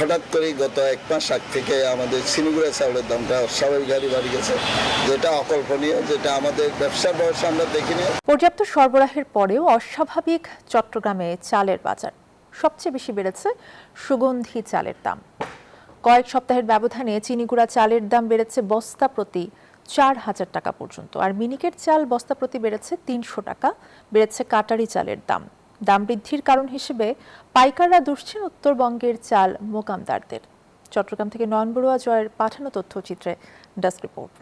হঠাৎ করে গত 1 মাস আগ থেকে আমাদের চিনিগুড়া চাউলের দামটা অস্বাভাবিক হারে বাড়ে গেছে, যেটা অকল্পনীয়, যেটা আমাদের ব্যবসার বয়সে আমরা দেখিনি। পর্যাপ্ত সরবরাহের পরেও অস্বাভাবিক চট্টগ্রামে চালের বাজার। সবচেয়ে বেশি বেড়েছে সুগন্ধি চালের দাম। কয়েক সপ্তাহের ব্যবধানে চিনিগুড়া চালের দাম বেড়েছে বস্তা প্রতি 4,000 টাকা পর্যন্ত, আর মিনিকেট চাল বস্তা প্রতি বেড়েছে 300 টাকা। বেড়েছে কাটারি চালের দাম। দাম বৃদ্ধির কারণ হিসেবে পাইকাররা দুষছেন উত্তরবঙ্গের চাল মোকামদারদের। চট্টগ্রাম থেকে নয়ন বড়ুয়া জয়ের পাঠানো তথ্যচিত্রে ডেস্ক রিপোর্ট।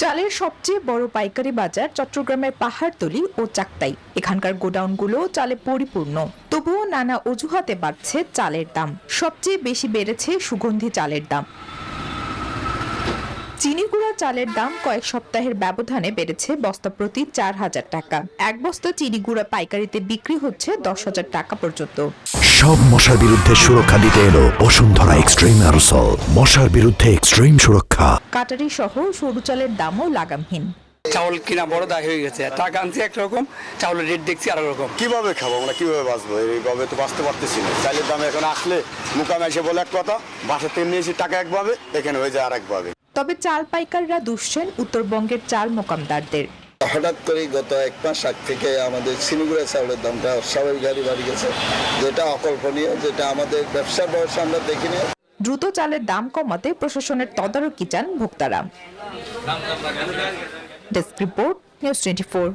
চালের সবচেয়ে বড় পাইকারি বাজার চট্টগ্রামের পাহাড়তলী ও চাকতাই। এখানকার গোডাউনগুলো চালে পরিপূর্ণ, তবুও নানা অজুহাতে বাড়ছে চালের দাম। সবচেয়ে বেশি বেড়েছে সুগন্ধি চালের দাম। চিনিগুড়া চালের দাম কয়েক সপ্তাহের ব্যবধানে বেড়েছে বস্তা প্রতি 4,000 টাকা। এক বস্তা চিনিগুড়া পাইকারিতে বিক্রি হচ্ছে 10,000 টাকা পর্যন্ত। সব মশার বিরুদ্ধে সুরক্ষা দিতে এলো বসুন্ধরা এক্সট্রিম অ্যারোসল, মশার বিরুদ্ধে এক্সট্রিম সুরক্ষা। কাটারি সহ সরু চালের দামও লাগামহীন। চাউল কিনা বড় দায় হয়ে গেছে, টাকা আনছি একরকম, চাউলের রেট দেখছি আরেক রকম। কিভাবে খাবো আমরা, কিভাবে বাঁচবো? এইভাবে তো বাঁচতে পারতেছি না। চালের দাম এখন আসলে মুকামে এসে বলে এক কথা, বাসা থেকে নিয়ে এসে টাকা একভাবে, এখানে হয়ে যায় আর একভাবে। তবে চাল পাইকাররা দুষছেন উত্তরবঙ্গের চাল মোকামদারদের। হঠাৎ করে গত 1 মাস আগ থেকে আমাদের চিনিগুড়া চাউলের দামটা অস্বাভাবিক হারে বাড়ে গেছে, যেটা অকল্পনীয়, যেটা আমাদের ব্যবসার বয়সে আমরা দেখিনি। দ্রুত চালের দাম কমাতে প্রশাসনের তদারকি চান ভোক্তারা। Desk report, news 24।